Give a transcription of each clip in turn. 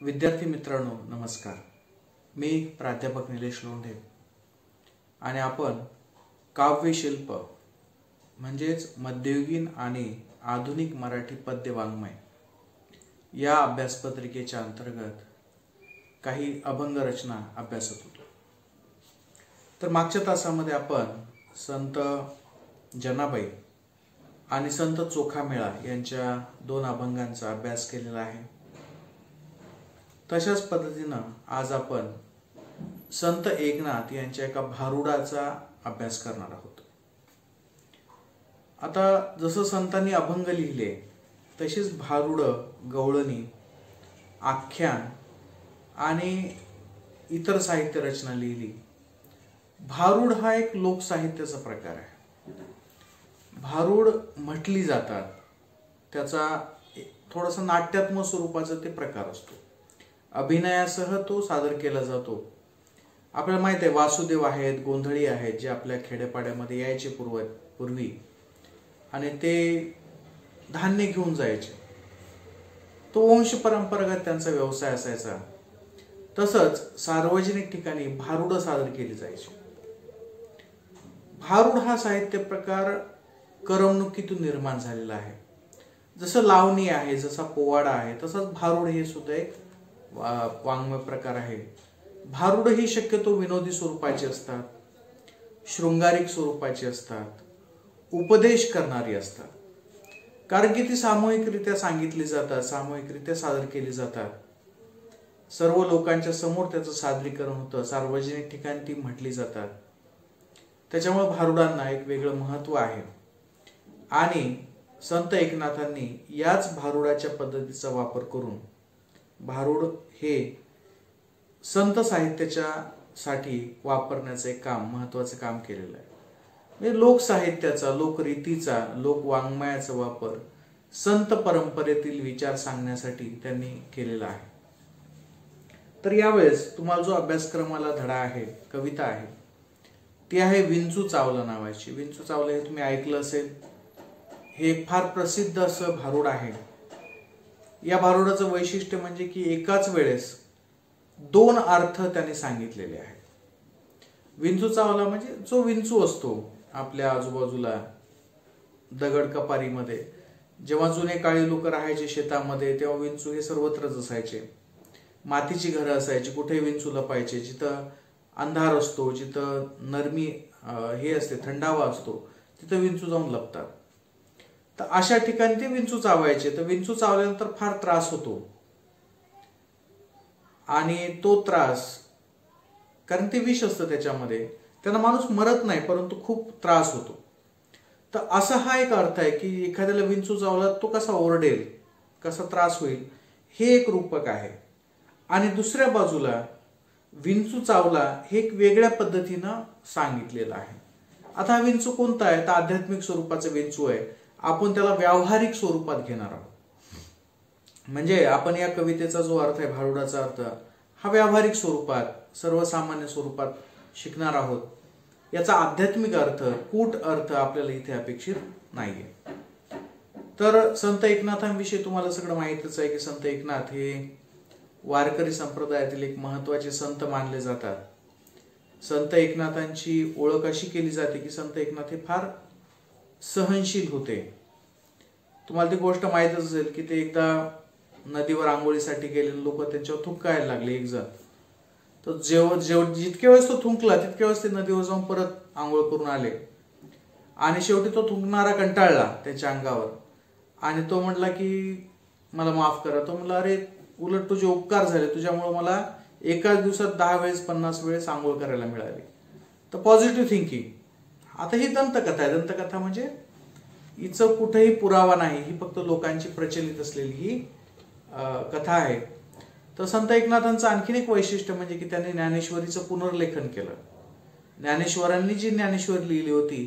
विद्यार्थी मित्रांनो नमस्कार। मी प्राध्यापक निलेश लोंढे आणि आपण काव्यशिल्प म्हणजेच मध्ययुगीन आणि आधुनिक मराठी पद्य वाङ्मय या अभ्यासपत्रिकेच्या अंतर्गत काही अभंग रचना अभ्यासत होतो। तर मागच्या तासामध्ये आपण संत जनाबाई आणि संत चोखामेळा यांच्या दोन अभंगांचा अभ्यास केलेला आहे। तशाच पद्धतीने आज आपण संत एकनाथ यांच्या एका भारुडाचा अभ्यास करणार आहोत। आता जसं संतांनी अभंग लिहिले तशीच भारुड, गवळणी, आख्यान आणि इतर साहित्य रचना लिहिली। भारुड हा एक लोकसाहित्याचा प्रकार आहे। भारुड म्हटली जातात, त्याचा थोडासा नाट्यात्मक स्वरूपाचा ते प्रकार असतो। अभिनयासह तो सादर केला जातो। आपल्याला माहित आहे वासुदेव आहेत, गोंधळी आहेत, जे आपल्या खेडेपाड्यामध्ये यायचे पूर्वी आणि ते धान्य घेऊन जायचे। तो वंश परंपरागत त्यांचा व्यवसाय असायचा। तसंच सार्वजनिक ठिकाणी भारुड सादर केली जायची। भारुड हा साहित्य प्रकार करमणुकीतून निर्माण झालेला आहे। जसं लावणी आहे, जसा पोवाडा आहे, तसंच भारुड हे सुद्धा एक वाङ्मय प्रकार आहे। भारुड ही शक्यतो विनोदी स्वरूपाची असतात, शृंगारिक स्वरूपाची असतात, उपदेश करणारी असतात, कारण की ती सामूहिकरित्या सांगितली जातात, सामूहिकरित्या सादर केली जातात। सर्व लोकांच्या समोर त्याचं सादरीकरण होतं, सार्वजनिक ठिकाणी ती म्हटली जातात। त्याच्यामुळे भारुडांना एक वेगळं महत्व आहे आणि संत एकनाथांनी याच भारुडाच्या पद्धतीचा वापर करून भारुड हे संत साहित्याच्या साठी वापरण्याचे काम महत्वाचे काम केलेलं आहे। म्हणजे लोकसाहित्याचा, लोकरीतीचा, लोकवाङ्मयाचा वापर संत परंपरेतील विचार सांगण्यासाठी त्यांनी केलेला आहे। तर यावेळेस तुम्हाला जो अभ्यासक्रमाला धडा आहे, कविता आहे, ती आहे विंचू चावला नावाची। विंचू चावला हे तुम्ही ऐकलं असेल। हे एक फार प्रसिद्ध असं भारुड आहे। या भारुडाचं वैशिष्ट्य म्हणजे की एकाच वेळेस दोन अर्थ त्याने सांगितलेले आहेत। विंचू चावला म्हणजे जो विंचू असतो आपल्या आजूबाजूला दगड कपारीमध्ये, जेव्हा जुने काळी लोक राहायचे शेतामध्ये तेव्हा विंचू हे सर्वत्रच असायचे। मातीची घरं असायची, कुठे विंचू लपायचे, जिथं अंधार असतो, जिथं नरमी हे असते, थंडावा असतो, तिथं विंचू जाऊन लपतात। तर अशा ठिकाणी ते विंचू चावायचे। तर विंचू चावल्यानंतर फार त्रास होतो आणि तो त्रास, कारण ते विष असतं त्याच्यामध्ये, त्यांना माणूस मरत नाही परंतु खूप त्रास होतो। तर असा हा एक अर्थ आहे की एखाद्याला विंचू चावला तो कसा ओरडेल, कसा त्रास होईल, हे एक रूपक आहे। आणि दुसऱ्या बाजूला विंचू चावला हे एक वेगळ्या पद्धतीनं सांगितलेलं आहे। आता हा विंचू कोणता आहे? तर आध्यात्मिक स्वरूपाचा विंचू आहे। आपण त्याला व्यावहारिक स्वरूपात घेणार आहोत। म्हणजे आपण या कवितेचा जो अर्थ आहे, भारुडाचा अर्थ, हा व्यावहारिक स्वरूपात, सर्वसामान्य स्वरूपात शिकणार आहोत। याचा आध्यात्मिक अर्थ, कूट अर्थ आपल्याला इथे अपेक्षित नाहीये। तर संत एकनाथांविषयी तुम्हाला सगळं माहितीच आहे की संत एकनाथ हे वारकरी संप्रदायातील एक महत्वाचे संत मानले जातात। संत एकनाथांची ओळख अशी केली जाते की संत एकनाथ हे फार सहनशील होते। तुम्हाला ती गोष्ट माहीतच असेल की ते एकदा नदीवर आंघोळीसाठी गेलेले लोक त्यांच्यावर थुंकायला लागले एक जण। तर जितक्या वेळेस तो थुंकला तितक्या वेळेस ते नदीवर जाऊन परत आंघोळ करून आले आणि शेवटी तो थुंकणारा कंटाळला त्याच्या अंगावर आणि तो म्हटला की मला माफ करा। तो म्हटला, अरे उलट तुझे उपकार झाले, तुझ्यामुळे मला एकाच दिवसात 10 वेळेस 50 वेळेस आंघोळ करायला मिळाली। तर पॉझिटिव्ह थिंकिंग। आता ही दंतकथा आहे। दंतकथा म्हणजे हिचं कुठेही पुरावा नाही, ही फक्त लोकांची प्रचलित असलेली ही कथा आहे। तर संत एकनाथांचं आणखीन एक वैशिष्ट्य म्हणजे की त्यांनी ज्ञानेश्वरीचं पुनर्लेखन केलं। ज्ञानेश्वरांनी जी ज्ञानेश्वरी लिहिली होती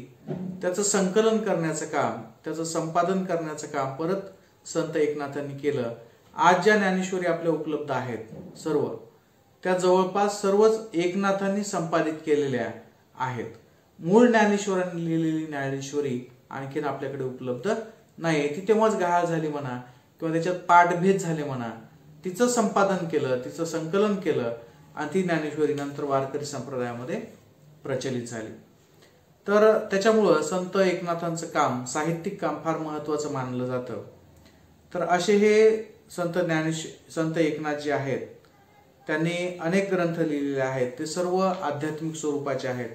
त्याचं संकलन करण्याचं काम, त्याचं संपादन करण्याचं काम परत संत एकनाथांनी केलं। आज ज्या ज्ञानेश्वरी आपल्या उपलब्ध आहेत सर्व, त्या जवळपास सर्वच एकनाथांनी संपादित केलेल्या आहेत। मूळ ज्ञानेश्वरांनी लिहिलेली ज्ञानेश्वरी आणखीन आपल्याकडे उपलब्ध नाही। ती तेव्हाच गहाळ झाली म्हणा किंवा त्याच्यात पाठभेद झाले म्हणा, तिचं संपादन केलं, तिचं संकलन केलं आणि ती ज्ञानेश्वरी नंतर वारकरी संप्रदायामध्ये प्रचलित झाली. तर त्याच्यामुळं संत एकनाथांचं काम, साहित्यिक काम फार महत्वाचं मानलं जातं. तर असे हे संत एकनाथ जे आहेत त्यांनी अनेक ग्रंथ लिहिलेले आहेत. ते सर्व आध्यात्मिक स्वरूपाचे आहेत.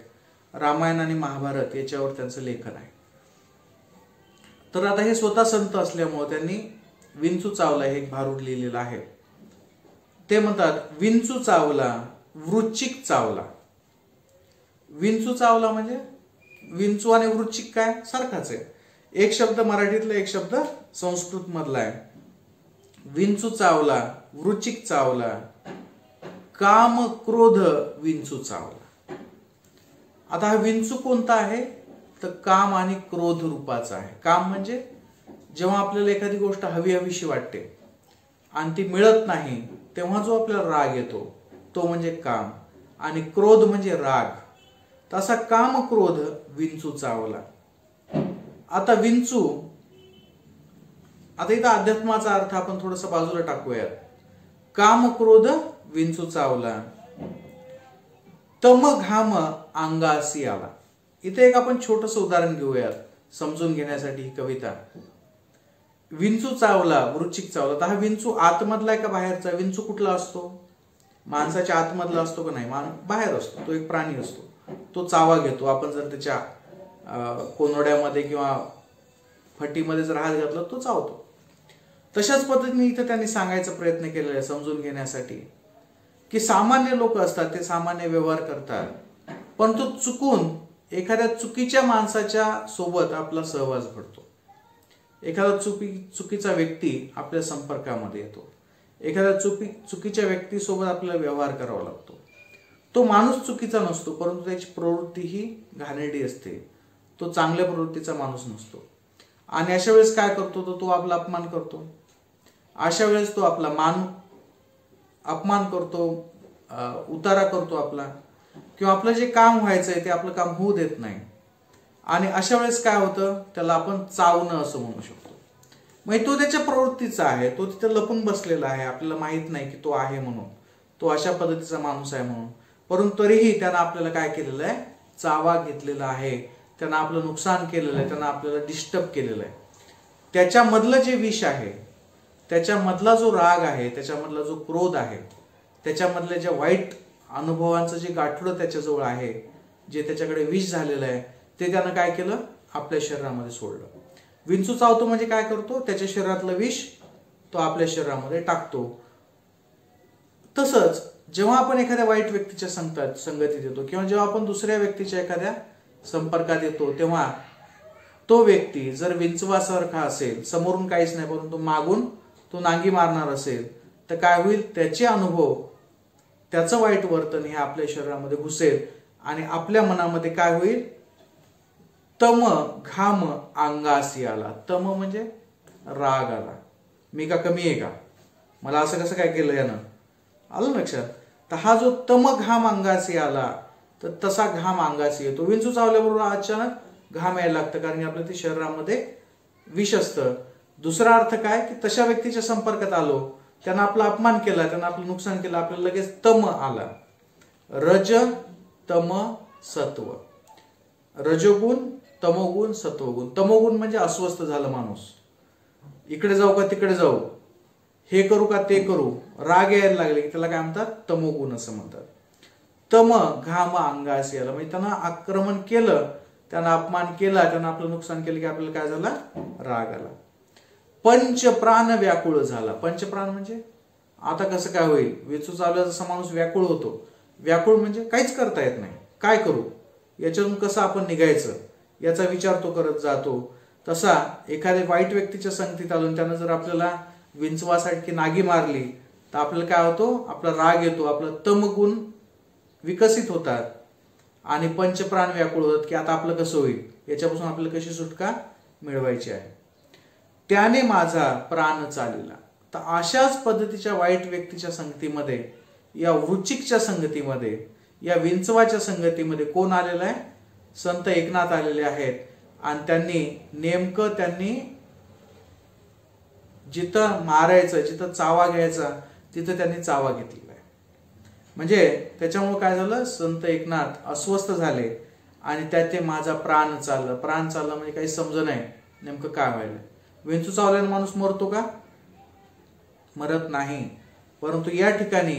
रामायण आणि महाभारत याच्यावर त्यांचं लेखन आहे. तर आता हे स्वतः संत असल्यामुळे त्यांनी विंचू चावला हे एक भारूड लिहिलेलं आहे. ते म्हणतात, विंचू चावला वृश्चिक चावला. विंचू चावला म्हणजे विंचू आणि वृश्चिक काय सारखाच आहे. एक शब्द मराठीतला, एक शब्द संस्कृत मधला आहे. विंचू चावला, वृश्चिक चावला, काम क्रोध विंचू चावला. आता हा विंचू कोणता आहे तर काम आणि क्रोध रूपाचा आहे. काम म्हणजे जेव्हा आपल्याला एखादी गोष्ट हवी हवीशी वाटते आणि ती मिळत नाही तेव्हा जो आपल्याला राग येतो तो म्हणजे काम, आणि क्रोध म्हणजे राग. तसा काम क्रोध विंचू चावला. आता विंचू, आता इथं अध्यात्माचा अर्थ आपण थोडस बाजूला टाकूयात. काम क्रोध विंचू चावला, तम घाम अंगासी आला. इथे एक आपण छोटस उदाहरण घेऊयात समजून घेण्यासाठी ही कविता. विंचू चावला, वृश्चिक चावला. तर हा विंचू आतमधला आहे का बाहेरचा? विंचू कुठला असतो? माणसाच्या आतमधला असतो का नाही? बाहेर असतो. तो एक प्राणी असतो. तो चावा घेतो. आपण जर त्याच्या कोनोड्यामध्ये किंवा फटीमध्ये जर हात घातला तो चावतो. तशाच पद्धतीने इथं त्यांनी सांगायचा प्रयत्न केलेला आहे समजून घेण्यासाठी की सामान्य लोक असतात, ते सामान्य व्यवहार करतात, पण तो चुकून एखाद्या चुकीच्या माणसाच्या सोबत आपला सहवास घडतो. एखादा चुकीचा व्यक्ती आपल्या संपर्कामध्ये येतो. एखाद्या चुकीच्या व्यक्तीसोबत आपल्याला व्यवहार करावा लागतो. तो माणूस चुकीचा नसतो, परंतु त्याची प्रवृत्ती ही घाणेरडी असते. तो चांगल्या प्रवृत्तीचा माणूस नसतो. आणि अशा वेळेस काय करतो तो आपला अपमान करतो. अशा वेळेस तो आपला अपमान करतो, उतारा करतो आपला, किंवा आपलं जे काम व्हायचंय ते आपलं काम होऊ देत नाही. आणि अशा वेळेस काय होतं, त्याला आपण चावणं असं म्हणू शकतो. मग तो त्याच्या प्रवृत्तीचा आहे, तो तिथे लपून बसलेला आहे, आपल्याला माहित नाही की तो आहे म्हणून, तो अशा पद्धतीचा माणूस आहे म्हणून, परंतु तरीही त्यानं आपल्याला काय केलेलं आहे, चावा घेतलेला आहे, त्यानं आपलं नुकसान केलेलं आहे, त्यानं आपल्याला डिस्टर्ब केलेलं आहे. त्याच्यामधलं जे विष आहे, त्याच्यामधला जो राग आहे, त्याच्यामधला जो क्रोध आहे, त्याच्यामधल्या ज्या वाईट अनुभवांचं जे गाठोडं त्याच्याजवळ आहे, जे त्याच्याकडे विष झालेलं आहे, ते त्यानं काय केलं, आपल्या शरीरामध्ये सोडलं. विंचू चावतो म्हणजे काय करतो, त्याच्या शरीरातलं विष तो आपल्या शरीरामध्ये टाकतो. तसंच जेव्हा आपण एखाद्या वाईट व्यक्तीच्या संगतीत येतो किंवा जेव्हा आपण दुसऱ्या व्यक्तीच्या एखाद्या संपर्कात येतो, तेव्हा तो व्यक्ती जर विंचवासारखा असेल, समोरून काहीच नाही परंतु मागून तो नांगी मारणार असेल, तर काय होईल, त्याचे अनुभव, त्याचं वाईट वर्तन हे आपल्या शरीरामध्ये घुसेल आणि आपल्या मनामध्ये काय होईल, तम घाम अंगासी आला. तम म्हणजे राग आला. मी का कमी आहे का, मला असं कसं काय केलं यानं, आलं लक्षात. तर हा जो तम घाम अंगासी आला, तर तसा घाम अंगासी येतो. विंचू चावल्याबरोबर अचानक घाम यायला लागतं, कारण आपल्या ते शरीरामध्ये विष असतं. दुसरा अर्थ काय की तशा व्यक्तीच्या संपर्कात आलो, त्यानं आपला अपमान केला, त्यानं आपलं नुकसान केलं, आपल्याला लगेच तम आला. रज तम सत्व, रजोगुण, तमोगुण, सत्वगुण. तमोगुण म्हणजे अस्वस्थ झालं माणूस, इकडे जाऊ का तिकडे जाऊ, हे करू का ते करू, राग यायला लागले की त्याला काय म्हणतात, तमोगुण असं म्हणतात. तम घाम अंगासी आला म्हणजे त्यानं आक्रमण केलं, त्यानं अपमान केला, त्यानं आपलं नुकसान केलं की आपल्याला काय झाला, राग आला. पंचप्राण व्याकुळ झाला. पंचप्राण म्हणजे आता कसं काय होईल, विंचू चावला जसा माणूस व्याकुळ होतो, व्याकुळ म्हणजे काहीच करता येत नाही, काय करू, याच्यातून कसं आपण निघायचं याचा विचार तो करत जातो. तसा एखाद्या वाईट व्यक्तीच्या संगतीत आलो, त्यानं जर आपल्याला विंचवासाठी नागी मारली तर आपल्याला काय होतो, आपला राग येतो, आपला तमगुण विकसित होतात आणि पंचप्राण व्याकुळ होतात की आता आपलं कसं होईल, याच्यापासून आपल्याला कशी सुटका मिळवायची आहे. त्याने माझा प्राण चालला. तर अशाच पद्धतीच्या वाईट व्यक्तीच्या संगतीमध्ये, या वृश्चिकच्या संगतीमध्ये, या विंचवाच्या संगतीमध्ये कोण आलेला आहे, संत एकनाथ आलेले आहेत. आणि त्यांनी जिथं मारायचं, जिथं चावा घ्यायचा तिथं त्यांनी चावा घेतलेला आहे. म्हणजे त्याच्यामुळे काय झालं, संत एकनाथ अस्वस्थ झाले आणि त्यात ते माझा प्राण चाललं. प्राण चाललं म्हणजे काही समज नाही नेमकं काय व्हायला. विंचू चावल्याने माणूस मरतो का? मरत नाही. परंतु या ठिकाणी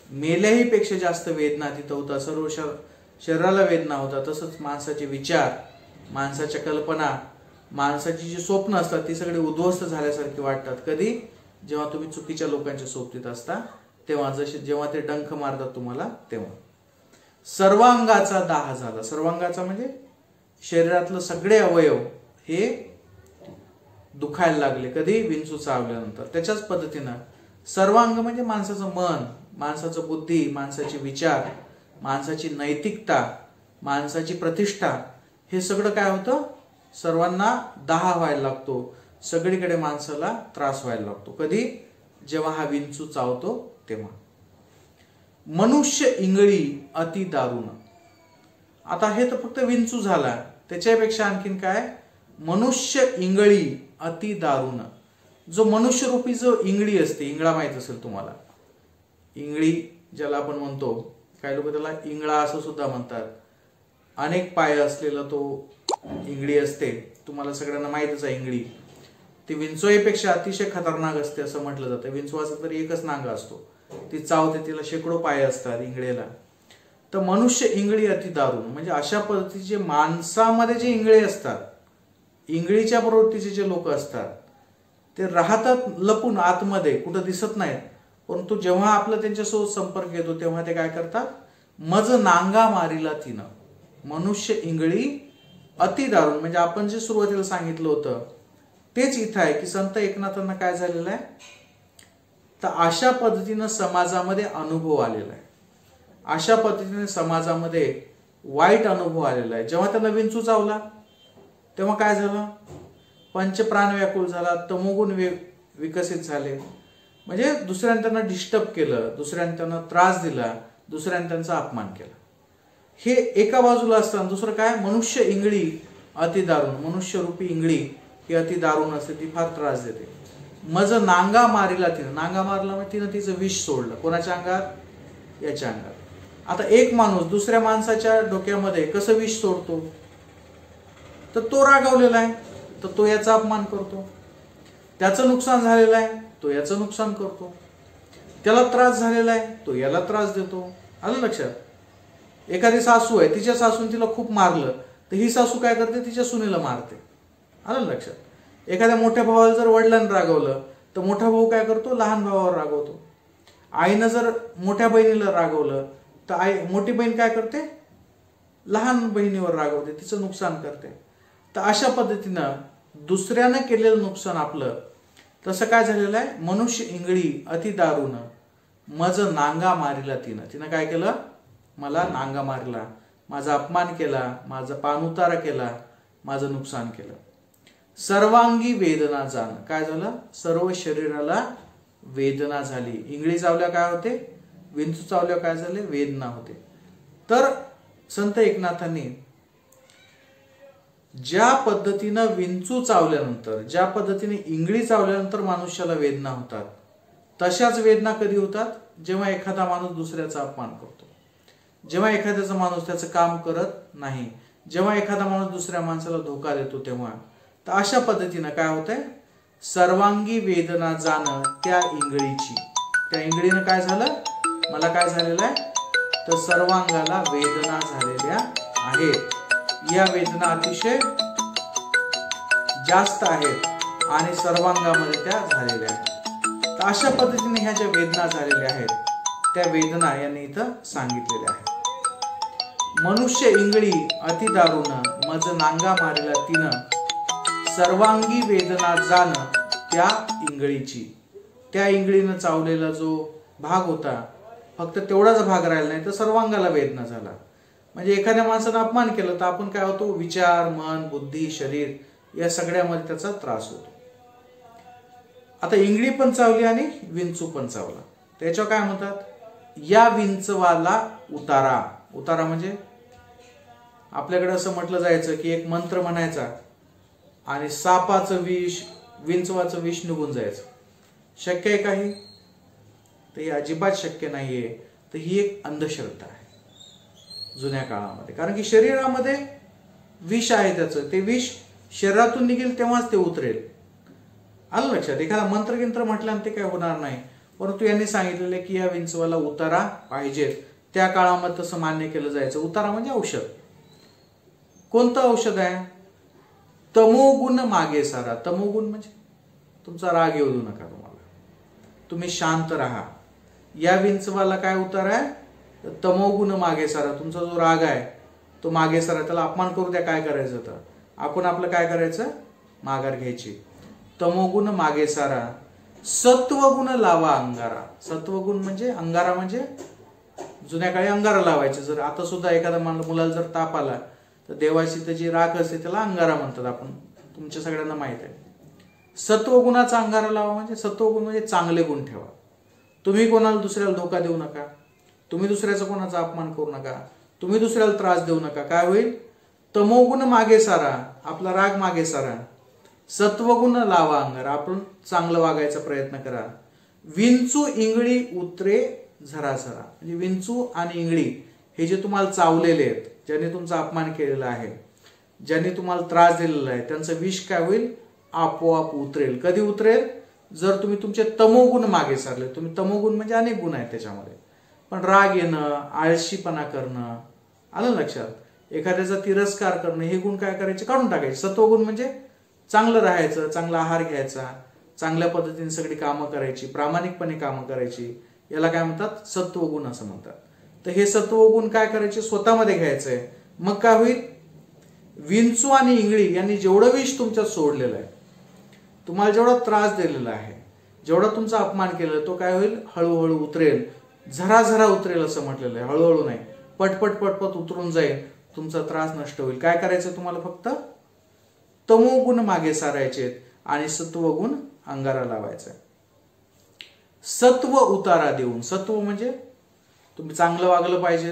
मेल्याही पेक्षा जास्त वेदना तिथं होता. सर्व शरीराला वेदना होता. तसंच माणसाचे विचार, माणसाच्या कल्पना, माणसाची जी स्वप्न असतात ती सगळी उद्ध्वस्त झाल्यासारखी वाटतात. कधी? जेव्हा तुम्ही चुकीच्या लोकांच्या सोबतीत असता तेव्हा, जेव्हा ते डंख मारतात तुम्हाला तेव्हा. सर्वांगाचा दाह झाला. सर्वांगाचा म्हणजे शरीरातलं सगळे अवयव हे दुखायला लागले. कधी? विंचू चावल्यानंतर. त्याच्याच पद्धतीनं सर्वांग म्हणजे माणसाचं मन, माणसाचं बुद्धी, माणसाचे विचार, माणसाची नैतिकता, माणसाची प्रतिष्ठा, हे सगळं काय होतं, सर्वांना दाह व्हायला लागतो. सगळीकडे माणसाला त्रास व्हायला लागतो. कधी? जेव्हा हा विंचू चावतो तेव्हा. मनुष्य इंगळी अति दारुण. आता हे तर फक्त विंचू झाला, त्याच्यापेक्षा आणखीन काय, मनुष्य इंगळी अति दारुण. जो मनुष्यरूपी जो इंगळी असते, इंगळा माहित असेल तुम्हाला, इंगळी ज्याला आपण म्हणतो, काही लोक त्याला इंगळा असं सुद्धा म्हणतात. अनेक पाय असलेला तो इंगळी असते. तुम्हाला सगळ्यांना माहितच आहे इंगळी. ती विंचवाईपेक्षा अतिशय खतरनाक असते असं म्हटलं जातं. विंचवाचा तरी एकच नांगा असतो, ती चावते, तिला शेकडो पाय असतात इंगळेला. तर मनुष्य इंगळी अति दारुण म्हणजे अशा पद्धतीचे माणसामध्ये जे इंगळे असतात, इंगळीच्या प्रवृत्तीचे जे लोक असतात, ते राहतात लपून आतमध्ये, कुठं दिसत नाहीत. परंतु जेव्हा आपला त्यांच्यासोबत संपर्क येतो तेव्हा ते काय करतात, मज नांगा मारिला तिनं. मनुष्य इंगळी अति दारुण म्हणजे आपण जे सुरुवातीला सांगितलं होतं तेच इथं आहे की संत एकनाथांना काय झालेलं आहे, तर अशा पद्धतीनं समाजामध्ये अनुभव आलेला आहे. अशा पद्धतीने समाजामध्ये वाईट अनुभव आलेला आहे. जेव्हा त्यांना विंचू चावला तेव्हा काय झालं, पंचप्राण व्याकुळ झाला, तमोगुण विकसित झाले. म्हणजे दुसऱ्याने त्यांना डिस्टर्ब केलं, दुसऱ्याने त्यांना त्रास दिला, दुसऱ्याने त्यांचा अपमान केला. हे एका बाजूला असताना दुसरं काय, मनुष्य इंगळी अति दारुण. मनुष्य रूपी इंगळी ही अति दारुण असते, ती फार त्रास देते. मज नांगा मारिला तिनं. नांगा मारला म्हणजे तिनं तिचं विष सोडलं. कोणाच्या अंगात? याच्या अंगात. आता एक माणूस दुसऱ्या माणसाच्या डोक्यामध्ये कसं विष सोडतो, तर तो रागावलेला आहे तर तो याचा अपमान करतो. त्याचं नुकसान झालेलं आहे तो याचं नुकसान करतो. त्याला त्रास झालेला आहे तो याला त्रास देतो. आलं लक्षात? एखादी सासू आहे, तिच्या सासून तिला खूप मारलं तर ही सासू काय करते, तिच्या सुनेला मारते. आलं लक्षात? एखाद्या मोठ्या भावाला जर वडिलांनी रागवलं तर मोठा भाऊ काय करतो, लहान भावावर रागवतो. आईनं जर मोठ्या बहिणीला रागवलं तर मोठी बहीण काय करते, लहान बहिणीवर रागवते, तिचं नुकसान करते. तर अशा पद्धतीनं दुसऱ्यानं केलेलं नुकसान आपलं. तसं काय झालेलं आहे, मनुष्य इंगळी अति दारुण मज नांगा मारिला तिनं. तिनं काय केलं, मला नांगा मारला, माझा अपमान केला, माझा पाणउतारा केला, माझं नुकसान केलं. सर्वांगी वेदना जाण. काय झालं, सर्व शरीराला वेदना झाली. इंगळी चावल्या काय होते, विंचू चावल्या काय झाले, वेदना होते. तर संत एकनाथांनी ज्या पद्धतीनं विंचू चावल्यानंतर, ज्या पद्धतीने इंगळी चावल्यानंतर मनुष्याला वेदना होतात, तशाच वेदना कधी होतात, जेव्हा एखादा माणूस दुसऱ्याचा अपमान करतो, जेव्हा एखाद्याचा माणूस त्याचं काम करत नाही, जेव्हा एखादा माणूस दुसऱ्या माणसाला धोका देतो तेव्हा. तर अशा पद्धतीनं काय होतंय, सर्वांगी वेदना जाणं त्या इंगळीची. त्या इंगळीनं काय झालं, मला काय झालेलं आहे, तर सर्वांगाला वेदना झालेल्या आहेत. या वेदना अतिशय जास्त आहेत आणि सर्वांगामध्ये त्या झालेल्या आहेत. तर अशा पद्धतीने ह्या ज्या वेदना झालेल्या आहेत त्या वेदना यांनी इथं सांगितलेल्या आहेत. मनुष्य इंगळी अति दारुण मज नांगा मारिला तिनं. सर्वांगी वेदना जाण त्या इंगळीची. त्या इंगळीनं चावलेला जो भाग होता फक्त तेवढाच भाग राहिला नाही तर सर्वांगाला वेदना झाला. म्हणजे एखाद्या माणसानं अपमान केलं तर आपण काय होतो, विचार, मन, बुद्धी, शरीर या सगळ्यामध्ये त्याचा त्रास होतो. आता इंगळी पण चावली आणि विंचू पण चावला. त्याच्यावर काय म्हणतात, या विंचवाला उतारा. उतारा म्हणजे आपल्याकडे असं म्हटलं जायचं की एक मंत्र म्हणायचा आणि सापाचं विष, विंचवाचं विष निघून जायचं. शक्य आहे काही? तर हे अजिबात शक्य नाहीये. तर ही एक अंधश्रद्धा आहे जुन्या काळामध्ये. कारण की शरीरामध्ये विष आहे, त्याचं ते विष शरीरातून निघेल तेव्हाच ते उतरेल. आलं लक्षात. एखादा मंत्रगिंत्र म्हटल्यानं ते काय होणार नाही. परंतु यांनी सांगितलेलं की या विंचवाला उतारा पाहिजेत. त्या काळामध्ये तसं मान्य केलं जायचं. उतारा म्हणजे औषध. कोणतं औषध आहे? तमोगुण मागे सारा. तमोगुण म्हणजे तुमचा राग येऊ देऊ नका, तुम्हाला तुम्ही शांत राहा. या विंचवाला काय उतार आहे? तमोगुण मागे सारा. तुमचा जो राग आहे तो मागे सारा. त्याला अपमान करू द्या. काय करायचं तर आपण आपलं काय करायचं? माघार घ्यायची. तमोगुण मागे सारा, सत्वगुण लावा अंगारा. सत्वगुण म्हणजे अंगारा, म्हणजे जुन्या काळी अंगारा लावायचे. जर आता सुद्धा एखाद्या मुलाला जर ताप आला तर देवाची त्याची राख असते, त्याला अंगारा म्हणतात. आपण तुमच्या सगळ्यांना माहित आहे. सत्वगुणाचा अंगारा लावा म्हणजे सत्वगुण म्हणजे चांगले गुण ठेवा. तुम्ही कोणाला दुसऱ्याला धोका देऊ नका. तुम्ही दुसऱ्याचा कोणाचा अपमान करू नका. तुम्ही दुसऱ्याला त्रास देऊ नका. काय होईल? तमोगुण मागे सारा, आपला राग मागे सारा. सत्वगुण लावा अंगारा, आपण चांगलं वागायचा प्रयत्न करा. विंचू इंगळी उतरे झराझरा. म्हणजे विंचू आणि इंगळी हे जे तुम्हाला चावलेले आहेत, ज्यांनी तुमचा अपमान केलेला आहे, ज्यांनी तुम्हाला त्रास दिलेला आहे, त्यांचं विष काय होईल? आपोआप उतरेल. कधी उतरेल? जर तुम्ही तुमचे तमोगुण मागे सारले. तुम्ही तमोगुण म्हणजे अनेक गुण आहेत त्याच्यामध्ये, पण राग येणं, आळशीपणा करणं, आलं लक्षात, एखाद्याचा तिरस्कार करणं, हे गुण काय करायचे? काढून टाकायचे. सत्वगुण म्हणजे चांगलं राहायचं, चांगला आहार घ्यायचा, चांगल्या पद्धतीने सगळी कामं करायची, प्रामाणिकपणे कामं करायची, याला काय म्हणतात? सत्वगुण असं म्हणतात. तर हे सत्वगुण काय करायचे? स्वतःमध्ये घ्यायचंय. मग काय होईल? विंचू आणि इंगळी यांनी जेवढं विष तुमच्यात सोडलेलं आहे, तुम्हाला जेवढा त्रास दिलेला आहे, जेवढा तुमचा अपमान केलेला, तो काय होईल? हळूहळू उतरेल. झराझरा उतरेल असं म्हटलेलं आहे. हळूहळू नाही, पटपट पटपट उतरून जाईल. तुमचा त्रास नष्ट होईल. काय करायचं तुम्हाला? फक्त तमोगुण मागे सारायचे आणि सत्वगुण अंगारा लावायचा. सत्व उतारा देऊन. सत्व म्हणजे तुम्ही चांगलं वागलं पाहिजे,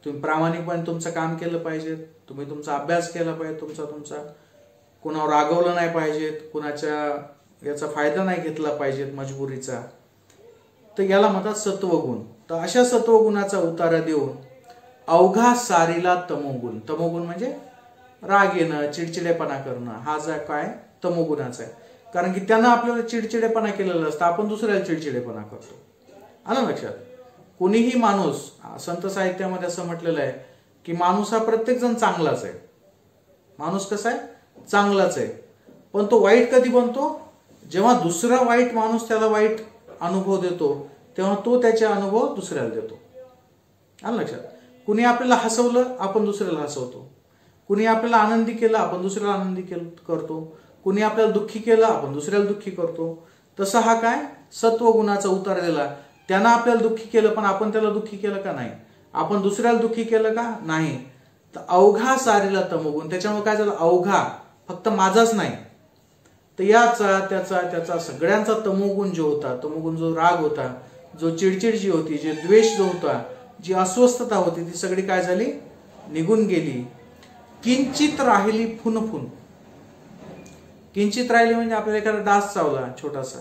तुम्ही प्रामाणिकपणे तुमचं काम केलं पाहिजे, तुम्ही तुमचा अभ्यास केला पाहिजे, तुमचा कुणावर रागवलं नाही पाहिजे, कुणाच्या याचा फायदा नाही घेतला पाहिजे मजबुरीचा. तर याला म्हणतात सत्वगुण. तर अशा सत्वगुणाचा उतारा देऊन अवघा सारीला तमोगुण. तमोगुण म्हणजे राग येणं, चिडचिडेपणा करणं, हा जो काय तमोगुणाचा आहे. कारण की त्यानं आपल्याला चिडचिडेपणा केलेला असतं, आपण दुसऱ्याला चिडचिडेपणा करतो. आलं लक्षात. कोणीही माणूस, संत साहित्यामध्ये असं म्हटलेलं आहे की माणूस हा प्रत्येक जण चांगलाच आहे. माणूस कसा आहे? चांगलाच आहे. पण तो वाईट कधी बनतो? जेव्हा दुसरा वाईट माणूस त्याला वाईट अनुभव देतो, तेव्हा तो त्याचे अनुभव दुसऱ्याला देतो. आलं लक्षात. कुणी आपल्याला हसवलं, आपण दुसऱ्याला हसवतो. कुणी आपल्याला आनंदी केलं, आपण दुसऱ्याला आनंदी करतो. कुणी आपल्याला दुःखी केलं, आपण दुसऱ्याला दुःखी करतो. तसं हा काय? सत्वगुणाचा उतार दिला. त्यानं आपल्याला दुःखी केलं, पण आपण त्याला दुःखी केलं का? नाही. आपण दुसऱ्याला दुःखी केलं का? नाही. तर अवघा सारीला तमोगुण. त्याच्यामुळे काय झालं? अवघा, फक्त माझाच नाही, तर याचा त्याचा सगळ्यांचा तमोगुण जो होता, तमोगुण जो राग होता, जो चिडचिड जी होती, जे द्वेष जो होता, जी अस्वस्थता होती, ती सगळी काय झाली? निघून गेली. किंचित राहिली फुनफुन. किंचित राहिली म्हणजे आपल्याला एखादा डास चावला छोटासा,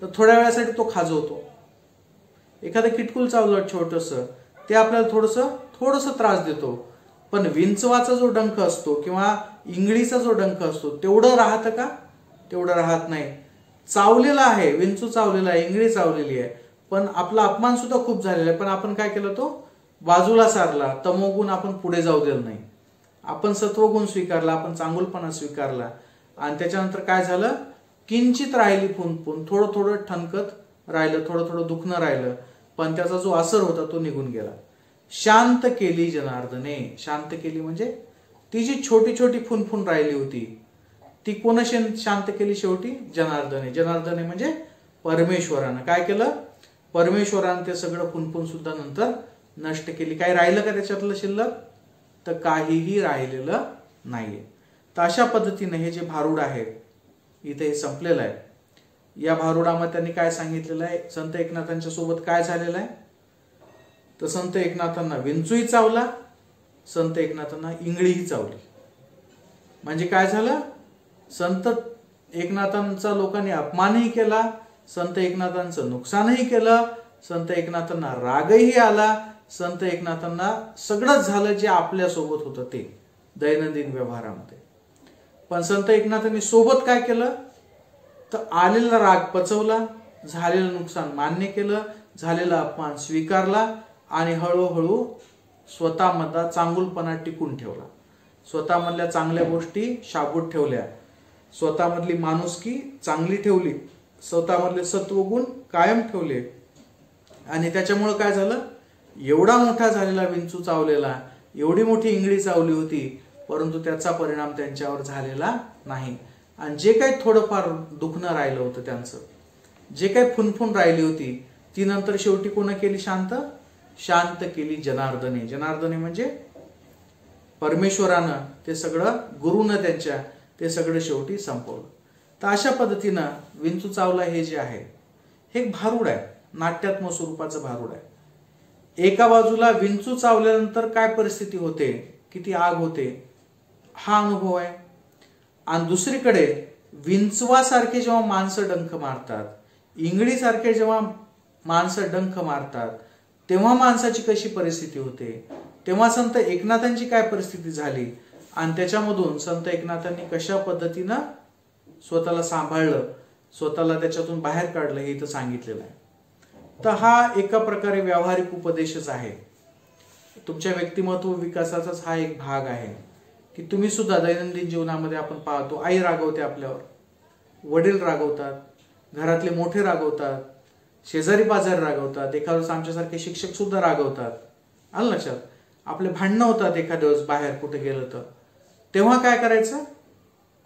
तर थोड्या वेळासाठी तो खाजवतो. एखादं किटकुल चावलं छोटस, ते आपल्याला थोडस त्रास देतो. पण विंचवाचा जो डंख असतो किंवा इंगळीचा जो डंख असतो, तेवढं राहतं का? तेवढं राहत नाही. चावलेला आहे, विंचू चावलेला आहे, इंगळी चावलेली आहे, पण आपला अपमान सुद्धा खूप झालेला आहे, पण आपण काय केलं? तो बाजूला सारला. तमोगुण आपण पुढे जाऊ दिलं नाही. आपण सत्वगुण स्वीकारला, आपण चांगुलपणा स्वीकारला. आणि त्याच्यानंतर काय झालं? किंचित राहिली फुनफुन. थोडं ठणकत राहिलं, थोडं दुखणं राहिलं, पण त्याचा जो असर होता तो निघून गेला. शांत केली जनार्दने. शांत केली म्हणजे ती जी छोटी फुनफुन राहिली होती, ती कोण शांत केली शेवटी? जनार्दने. जनार्दने म्हणजे परमेश्वरानं. काय केलं? परमेश्वरानं ते सगळं फुनफुन सुद्धा नंतर नष्ट केली. काय राहिलं का त्याच्यातलं शिल्लक? तर काहीही राहिलेलं नाहीये. तर अशा पद्धतीने हे जे भारूड आहे इथे संपलेलं आहे. या भारुडामध्ये त्यांनी काय सांगितलेलं आहे? संत एकनाथांच्या सोबत काय झालेलं आहे? तर संत एकनाथांना विंचूही चावला, संत एकनाथांना इंगळीही चावली. म्हणजे काय झालं? संत एकनाथांचा लोकांनी अपमानही केला, संत एकनाथांचं नुकसानही केलं, संत एकनाथांना रागही आला, संत एकनाथांना सगळंच झालं जे आपल्या सोबत होतं ते दैनंदिन व्यवहारामध्ये. पण संत एकनाथांनी सोबत काय केलं तर आलेला राग पचवला, झालेलं नुकसान मान्य केलं, झालेला अपमान स्वीकारला आणि हळूहळू स्वतःमधला चांगुलपणा टिकून ठेवला, स्वतःमधल्या चांगल्या गोष्टी शाबूत ठेवल्या, स्वतःमधली माणुसकी चांगली ठेवली, स्वतःमधले सत्वगुण कायम ठेवले. आणि त्याच्यामुळे काय झालं, एवढा मोठा झालेला विंचू चावलेला, एवढी मोठी इंगळी चावली होती, परंतु त्याचा परिणाम त्यांच्यावर झालेला नाही. आणि जे काही थोडंफार दुखणं राहिलं होतं त्यांचं, जे काही फुनफुन राहिली होती, ती नंतर शेवटी कोण केली शांत केली जनार्दने. जनार्दने म्हणजे परमेश्वरानं ते सगळं, गुरुनं त्यांच्या ते सगळं शेवटी संपवलं. तर अशा पद्धतीनं विंचू चावला हे जे आहे हे एक भारूड आहे, नाट्यात्मक स्वरूपाचं भारूड आहे. एका बाजूला विंचू चावल्यानंतर काय परिस्थिती होते, किती आग होते हा अनुभव आहे, आणि दुसरीकडे विंचवासारखे जेव्हा माणसं डंख मारतात, इंगळीसारखे जेव्हा माणसं डंख मारतात, तेव्हा माणसाची कशी परिस्थिती होते, तेव्हा संत एकनाथांची काय परिस्थिती झाली, आणि त्याच्यामधून संत एकनाथांनी कशा पद्धतीनं स्वतःला सांभाळलं, स्वतःला त्याच्यातून बाहेर काढलं हे इथं सांगितलेलं आहे. तर हा एका प्रकारे व्यावहारिक उपदेशच आहे, तुमच्या व्यक्तिमत्व विकासाचाच हा एक भाग आहे की तुम्ही सुद्धा दैनंदिन जीवनामध्ये आपण पाहतो, आई रागवते आपल्यावर, वडील रागवतात, घरातले मोठे रागवतात, शेजारी पाजारी रागवतात, एखाद्या आमच्यासारखे शिक्षक सुद्धा रागवतात. आलं लक्षात, आपले भांडणं होतात एखाद्या वेळेस बाहेर कुठे गेलं तर, तेव्हा काय करायचं,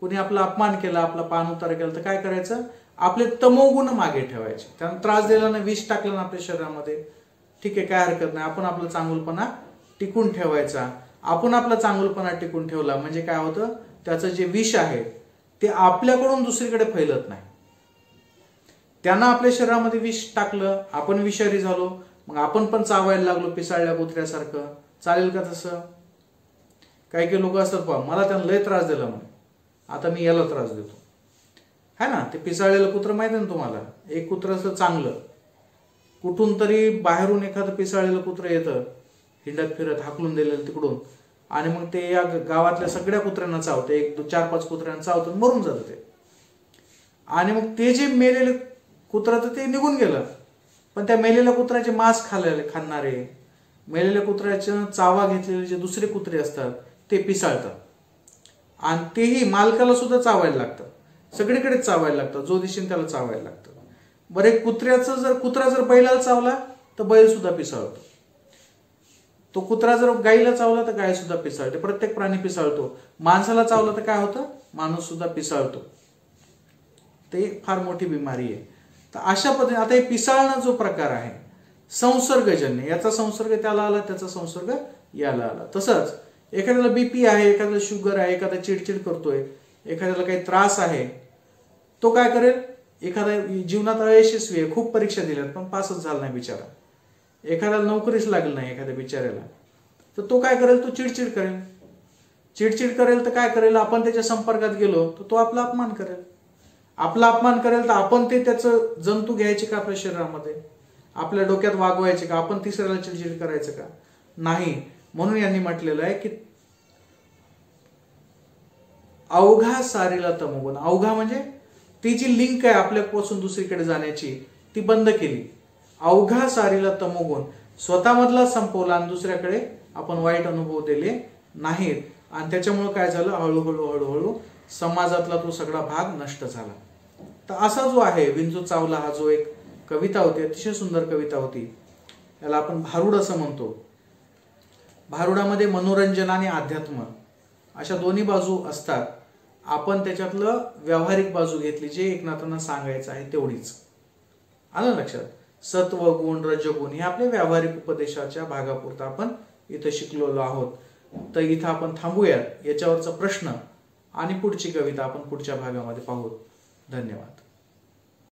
कोणी आपला अपमान केला, आपला पान उतार केला तर काय करायचं, आपले तमोगुण मागे ठेवायचे. त्यांना त्रास दिला ना, विष टाकलं ना आपल्या शरीरामध्ये, ठीक आहे काय हरकत नाही, आपण आपला चांगुलपणा टिकून ठेवायचा. आपण आपला चांगुलपणा टिकून ठेवला म्हणजे काय होतं, त्याचं जे विष आहे ते आपल्याकडून दुसरीकडे फैलत नाही. त्यांना आपल्या शरीरामध्ये विष टाकलं, आपण विषारी झालो, मग आपण पण चावायला लागलो पिसाळल्या कुत्र्यासारखं, चालेल का तसं? काही काही लोक असतात, पहा मला त्यांना लय त्रास दिला म्हणे, आता मी याला त्रास देतो, है ना. ते पिसाळलेलं कुत्रं माहिती ना तुम्हाला, एक कुत्रं असं चांगलं, कुठून तरी बाहेरून एखादं पिसाळलेलं कुत्रं येतं हिंडत फिरत, हाकलून दिलेलं तिकडून, आणि मग ते या गावातल्या सगळ्या कुत्र्यांना चावतं, 1-4-5 कुत्र्यांना चावतं, मरून जातं ते. आणि मग ते जे मेलेले कुत्रं तर ते निघून गेलं, पण त्या मेलेल्या कुत्र्याचे मांस खाणारे, मेलेल्या कुत्र्याच्या चावा घेतलेले जे दुसरे कुत्रे असतात ते पिसाळतात, आणि तेही मालकाला सुद्धा चावायला लागतं, सगळीकडेच चावायला लागतं, जो दिशेने त्याला चावायला लागतं. बरं, एक कुत्रा जर बैलाला चावला तर बैल सुद्धा पिसाळतो, तो कुत्रा जर गाईला चावला तर गाय सुद्धा पिसाळते, प्रत्येक प्राणी पिसाळतो. माणसाला चावला तर काय होतं, माणूस सुद्धा पिसाळतो. ते फार मोठी बिमारी आहे. तर अशा पद्धतीने आता हे पिसाळणं जो प्रकार आहे संसर्गजन्य, याचा संसर्ग त्याला आला, त्याचा संसर्ग याला आला. तसंच एखाद्याला बीपी आहे, एखाद्याला शुगर आहे, एखादा चिडचिड करतोय, एखाद्याला काही त्रास आहे, तो काय करेल, एखादा जीवनात अयशस्वी आहे, खूप परीक्षा दिल्यात पण पासच झाला नाही बिचारा, एखाद्याला नोकरीच लागली नाही एखाद्या बिचाऱ्याला, तर तो काय करेल, तो चिडचिड करेल तर काय करेल, आपण त्याच्या संपर्कात गेलो तर तो आपला अपमान करेल, तर आपण ते त्याचं जंतू घ्यायचे का आपल्या शरीरामध्ये, आपल्या डोक्यात वागवायचे का, आपण तिसऱ्याला चिडचिड करायचं का, नाही. म्हणून यांनी म्हटलेलं आहे की अवघा सारीला तमोगुण, अवघा म्हणजे ती जी लिंक आहे आपल्यापासून दुसरीकडे जाण्याची ती बंद केली. अवघा सारीला तमोगुण, स्वतःमधला संपवला आणि दुसऱ्याकडे आपण वाईट अनुभव दिले नाहीत, आणि त्याच्यामुळे काय झालं, हळूहळू समाजातला तो सगळा भाग नष्ट झाला. तर असा जो आहे विंचू चावला, हा जो एक कविता होती, अतिशय सुंदर कविता होती, याला आपण भारूड असं म्हणतो. भारुडामध्ये मनोरंजन आणि अध्यात्म अशा दोन्ही बाजू असतात. आपण त्याच्यातलं व्यावहारिक बाजू घेतली, जे एकनाथांना सांगायचं आहे तेवढीच. आलं लक्षात, सत्व गुण रजगुण हे आपल्या व्यावहारिक उपदेशाच्या भागापुरता आपण इथं शिकलेलो आहोत. तर इथं आपण थांबूयात, याच्यावरचा प्रश्न आणि पुढची कविता आपण पुढच्या भागामध्ये पाहू. धन्यवाद.